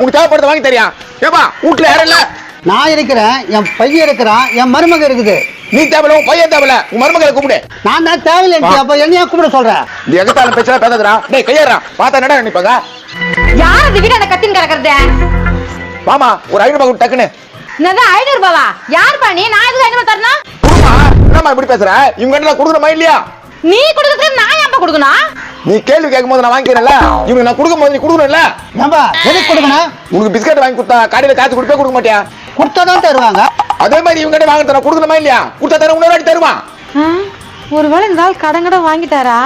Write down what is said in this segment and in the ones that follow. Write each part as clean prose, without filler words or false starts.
உனக்கு தேவைப்படுத்த வாங்கி தெரியா? ஏப்பா வீட்டுல யாரும் இல்ல? நான் இருக்கிறேன், என் பையன் இருக்கிறான், என் மருமக இருக்குது. நீ தேவையில்ல, உன் பையன் தேவையில்ல, உன் மருமகளை கூப்பிடு. நான் தான் தேவையில்லை, அப்ப என்னையா கூப்பிட சொல்றேன்? நீ எகத்தாலும் பேச்சா பேசாதடா. டேய் கையேறா, பார்த்தா என்னடா நினைப்பாங்க? யார் அந்த வீட அந்த கத்தின் கிடக்குறது? வாமா, ஒரு 500 ரூபாய் டக்குன்னு. என்னது 500 ரூபாவா? யார் பண்ணி? நான் எதுக்கு 500 தரணும்? குடுமா, என்னம்மா இப்படி பேசுற? இவங்க என்ன கொடுக்கணுமா இல்லையா? நீ கொடுக்கறதுக்கு நான் ஏன்பா கொடுக்கணும்? நீ கேள்வி கேட்கும் போது நான் வாங்கிக்கிறேன்ல, இவங்க நான் கொடுக்கும் போது நீ கொடுக்கணும்ல. ஏன்பா எதுக்கு கொடுக்கணும்? உனக்கு பிஸ்கட் வாங்கி கொடுத்தா கடையில காசு கொடுக்க மாட்டியா? கொடுத்தாதான் தருவாங்க. அதே மாதிரி இவங்க கிட்ட வாங்க தர கொடுக்கணுமா இல்லையா? கொடுத்தா தர இன்னொரு வாட்டி தருவான். ஒருவேளை இந்த ஆள் கடங்கட வாங்கிட்டாரா?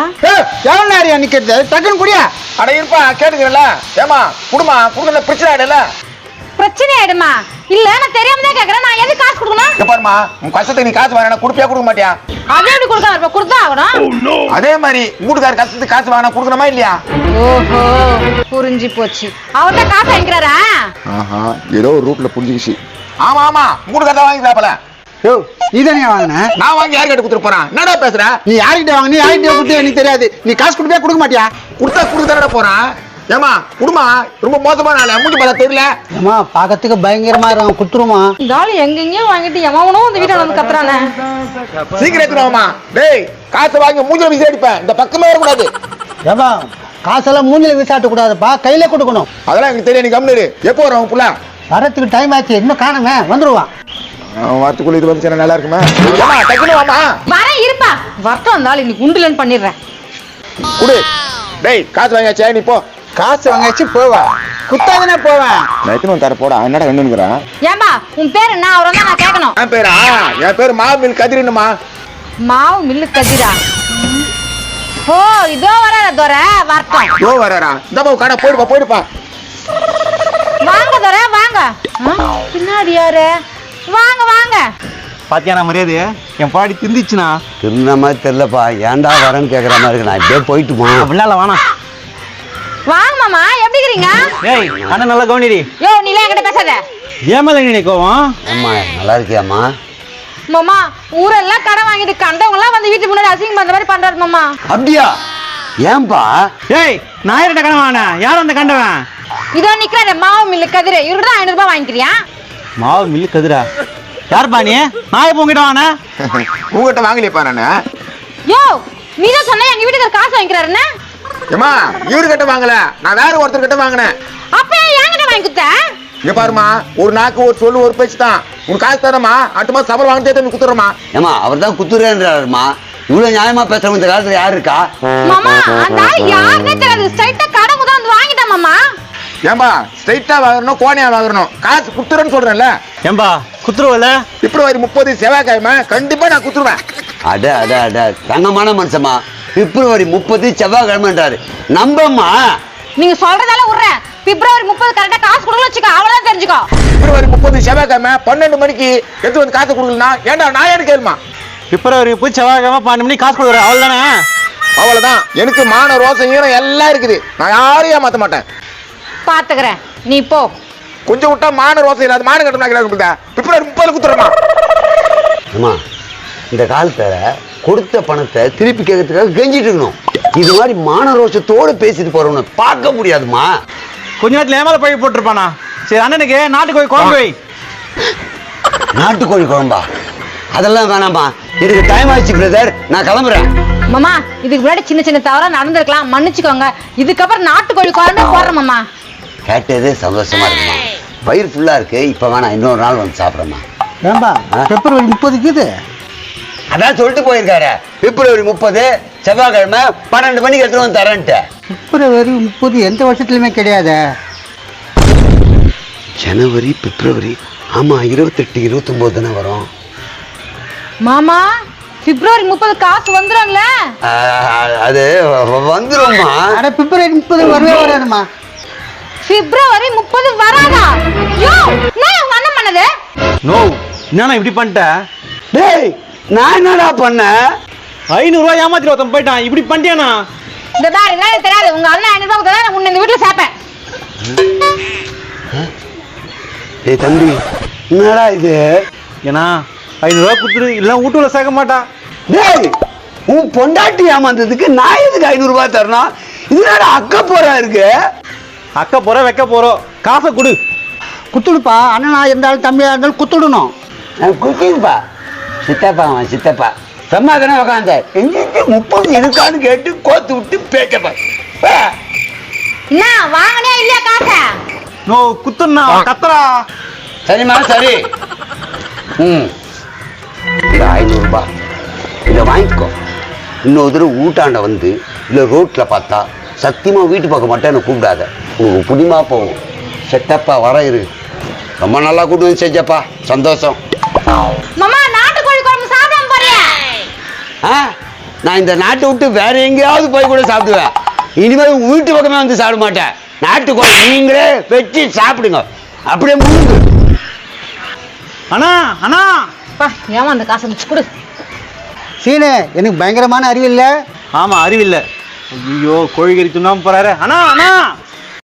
எவ்வளவு நேரம் நிக்கிறது? டக்குன்னு குடியா. அட இருப்பா, கேட்டுக்கிறேன்ல. ஏமா குடுமா, கொடுக்கல பிரச்சனை ஆயிடல. பிரச்சனை ஆயிடுமா? இல்ல நான் தெரியாம தான் கேக்குறேன். நான் எதுக்கு காசு கொடுக்கணும்? பாருமா, உன் கஷ்டத்தை நீ காசு வாங்கினா கொடுப்பியா கொடுக்க மாட்டியா? அதே எப்படி கொடுக்காம இருப்ப? கொடுத்தா ஆகணும். அதே மாதிரி வீட்டுக்கார கஷ்டத்துக்கு காசு வாங்கினா கொடுக்கணுமா இல்லையா? ஓஹோ, புரிஞ்சு போச்சு. அவர்தான் காசு வாங்கிக்கிறாரா? ஆஹா, ஏதோ ஒரு ரூட்ல புரிஞ்சுக்கிச்சு. ஆமா ஆமா, வீட்டுக்கார தான் வாங்கிக்கிறாப்பல. யோ, நீ தானே வாங்கின? நான் வாங்கி யார்கிட்ட கொடுத்துட்டு போறேன்? என்னடா பேசுற? நீ யார்கிட்ட வாங்க? நீ யார்கிட்ட கொடுத்து எனக்கு தெரியாது. நீ காசு கொடுப்பியா கொடுக்க மாட்டியா? கொடுத்தா கொடுத்தானடா போறான். ஏமா குடுமா, ரொம்ப மோசமான ஆளு, மூஞ்சி பார்த்தா தெரியல. ஏமா பாக்கிறதுக்கு பயங்கரமா இருக்கும், குத்துருமா. இந்த ஆளு எங்கெங்கயோ வாங்கிட்டு எவனும் இந்த வீட்டை வந்து கத்துறானே. சீக்கிரம் எடுத்துருவாமா. டேய், காசு வாங்கி மூஞ்சில விசி அடிப்பேன், இந்த பக்கமே வரக்கூடாது. ஏமா காசெல்லாம் மூஞ்சில விசாட்ட கூடாதுப்பா, கையில கொடுக்கணும். அதெல்லாம் எனக்கு தெரியும், நீ கம்முனு. எப்போ வரும் புள்ள? வரத்துக்கு டைம் ஆச்சு, இன்னும் காணுங்க, வந்துருவான். வாரத்துக்குள்ள இது வந்து நல்லா இருக்குமா? டக்குனு வாமா. வரேன் இருப்பா. வரட்டும், வந்தாலும் இன்னைக்கு உண்டுலன்னு பண்ணிடுறேன். குடு. டேய், காசு வாங்கியாச்சே, நீ போ. காசு வாங்கியாச்சு போவா, குத்தாதானே போவேன். நான் எத்தனை தர போடா, என்னடா கண்டுங்கிறான்? ஏம்பா உன் பேர் என்ன? அவரை தான் நான் கேட்கணும். என் பேரா? என் பேரு மாவில் கதிரினுமா. மாவு மில்லு கதிரா? ஓ, இதோ வர துரை, வரட்டும். யோ வராரா? இந்த பாவு கடை போயிடுப்பா, போயிடுப்பா. வாங்க துரை, வாங்க. பின்னாடி யாரு? வாங்க வாங்க. பாத்தியானா மரியாதை? என் பாடி திந்திச்சுனா? திருந்த மாதிரி தெரியலப்பா, ஏன்டா வரேன்னு கேட்குற மாதிரி இருக்கு. நான் இப்படியே போயிட்டுமா? அப்படின்னால வானா. வாங்க மாமா, எப்படி இருக்கீங்க? ஏய், அண்ணன் நல்லா கவனிடி. யோ, நீலாம் என்கிட்ட பேசாத. ஏன் மேல நீ கோவம்? அம்மா நல்லா இருக்கியாம்மா? மாமா, ஊரெல்லாம் கடன் வாங்கிட்டு கண்டவங்க எல்லாம் வந்து வீட்டுக்கு முன்னாடி அசிங்கம் பண்ற மாதிரி பண்றாரு மாமா. அப்படியா? ஏன்பா? ஏய், நான் யார்கிட்ட கடன் வாங்கின? யார் அந்த கண்டவன்? இதோ நிக்கிற மாவு மில்லு கதிர, இவருதான் 500 ரூபாய் வாங்கிக்கிறியா? மாவு மில்லு கதிரா? யார் பாணி? நான் எப்போ உங்ககிட்ட வாங்கின? உங்ககிட்ட வாங்கலையப்பா நானு. யோ, நீ தான் சொன்ன எங்க வீட்டுக்கு காசு வாங்கிக்கிறாருன்னு. ஏமா, இவர்கிட்ட வாங்கல, நான் வேற ஒருத்தர் கிட்ட வாங்கினேன். அப்ப என்கிட்ட வாங்கி குத்த? இங்க பாருமா, ஒரு நாக்கு ஒரு சொல்லு ஒரு பேச்சு தான். உனக்கு காசு தரமா, அடுத்த மாசம் சம்பளம் வாங்கிட்டே தம்பி குத்துறமா. ஏமா அவர் தான் குத்துறேன்றாருமா. இவ்வளவு நியாயமா பேசுறவங்க இந்த காலத்துல யாரு இருக்கா? மாமா, அந்த ஆள் யாருன்னே தெரியாது, ஸ்ட்ரைட்டா கடை முதல்ல வந்து வாங்கிட்டான் மாமா. ஏம்பா, ஸ்ட்ரைட்டா வாங்கணும், கோணையா வாங்கணும், காசு குத்துறேன்னு சொல்றேன்ல. ஏம்பா குத்துருவல? பிப்ரவரி 30 செவ்வாய்க்கிழமை கண்டிப்பா நான் குத்துருவேன். அட அட அட, தங்கமான மனுஷமா. பிப்ரவரி 30 செவ்வாய்க்கிழமைன்றாரு, நம்பம்மா. நீங்க சொல்றதால விடுறேன். பிப்ரவரி 30 கரெக்டா காசு கொடுக்கல வச்சுக்கோ, அவ்வளவுதான் தெரிஞ்சுக்கோ. பிப்ரவரி 30 செவ்வாய்க்கிழமை 12 மணிக்கு எடுத்து வந்து காசு கொடுக்கலாம். ஏன்டா நான் ஏன்னு கேளுமா? பிப்ரவரி 30 செவ்வாய்க்கிழமை 12 மணிக்கு காசு கொடுக்குற, அவ்வளவுதானே? அவ்வளவுதான். எனக்கு மான ரோசம் ஈரம் எல்லாம் இருக்குது. நான் யாரையும் ஏமாத்த மாட்டேன். பாத்துக்கிறேன், நீ போ. கொஞ்சம் விட்டா மான ரோசம் இல்லாத மான கட்டணும். பிப்ரவரி 30 குத்துறமா. அம்மா, இந்த காலத்துல கொடுத்த பணத்தை திருப்பி கேட்கறதுக்காக கெஞ்சிட்டு இருக்கணும். இது மாதிரி மான ரோஷத்தோட பேசிட்டு போறவனை பார்க்க முடியாதுமா. கொஞ்ச நேரத்துல ஏமால பழி போட்டுருப்பானா? சரி, அண்ணனுக்கு நாட்டுக்கோழி குழம்பு வை. நாட்டுக்கோழி குழம்பா? அதெல்லாம் வேணாமா, இதுக்கு டைம் ஆயிடுச்சு பிரதர், நான் கிளம்புறேன். மாமா, இதுக்கு முன்னாடி சின்ன சின்ன தவறா நடந்திருக்கலாம், மன்னிச்சுக்கோங்க. இதுக்கப்புறம் நாட்டுக்கோழி குழம்பு போடுறேன் மாமா. கேட்டதே சந்தோஷமா இருக்குமா. வயிறு ஃபுல்லா இருக்கு, இப்ப வேணா இன்னொரு நாள் வந்து சாப்பிட்றேம்மா. ஏன்பா பிப்ரவரி 30 அதான் சொல்லிட்டு போயிருக்காரு, பிப்ரவரி 30 செவ்வாய்க்கிழமை 12 மணிக்கு எடுத்துட்டு வந்து தரேன்ட்டு. பிப்ரவரி 30 எந்த வருஷத்துலயுமே கிடையாது. ஜனவரி பிப்ரவரி, ஆமா 28 29 தானே வரும். மாமா, பிப்ரவரி 30 காசு வந்துடும்ல? அது வந்துரும்மா. அட பிப்ரவரி 30 வரவே வராதுமா. பிப்ரவரி 30 வராதா? யோ, நான் உங்க அண்ணன் பண்ணது. நோ, என்னண்ணா இப்படி பண்ணிட்ட? டேய், நான் என்னடா பண்ணேன்? 500 ரூபாய் ஏமாத்திட்டு ஒருத்தன் போயிட்டான், இப்படி பண்ணிட்டியாண்ணா? இந்த பாரு, என்ன தெரியாது, உங்க அண்ணன் 500 ரூபாய் கொடுத்தா உன்னை இந்த வீட்டுல சேர்ப்பேன். டேய் தம்பி, என்னடா இது? ஏன்னா 500 ரூபாய் கொடுத்துரு, இல்லை வீட்டுல சேர்க்க மாட்டான். டேய், உன் பொண்டாட்டி ஏமாந்ததுக்கு நான் எதுக்கு 500 ரூபாய் தரணும்? இதனால அக்க போறா இருக்கு. அக்க போற வைக்க போறோம், காசை கொடு. குத்துடுப்பா, அண்ணனா இருந்தாலும் தம்பியா இருந்தாலும் குத்துடணும். குட்டிப்பா சித்தப்பா அவன் சித்தப்பா சம்மாதானே உக்காந்த எங்கிட்ட 30 இருக்கான்னு கேட்டு கோத்து விட்டு பேச்சப்பா. என்ன வாங்கினே இல்லையா காசை? நோ குத்துனா கத்துறா. சரிம்மா சரி. இது 500 ரூபாய், இதை வாங்கிக்கோ. இன்னொரு தடவை ஊட்டாண்ட வந்து இல்லை ரோட்டில் பார்த்தா சத்தியமா வீட்டு பக்கம் மட்டும் என்னை கூப்பிடாத, உங்களுக்கு புடிமா போகும். செத்தப்பா வர இரு. ரொம்ப நல்லா கூட்டு வந்து செஞ்சப்பா, சந்தோஷம். மாமா நாட்டுக்கோழி குழம்பு சாப்பிடாம போறியா? நான் இந்த நாட்டை விட்டு வேற எங்கேயாவது போய் கூட சாப்பிடுவேன். இனிமேல் வீட்டு பக்கமே வந்து சாப்பிட மாட்டேன். நாட்டுக்கோழி நீங்களே வச்சு சாப்பிடுங்க, அப்படியே முழுங்கு. அண்ணா அண்ணா பா ஏமா அந்த காசை வச்சு கொடு. சீனு, எனக்கு பயங்கரமான அறிவு இல்லை. ஆமா அறிவில்லை. ஐயோ கோழிக்கறி துண்ணாம போறாரு. அண்ணா அண்ணா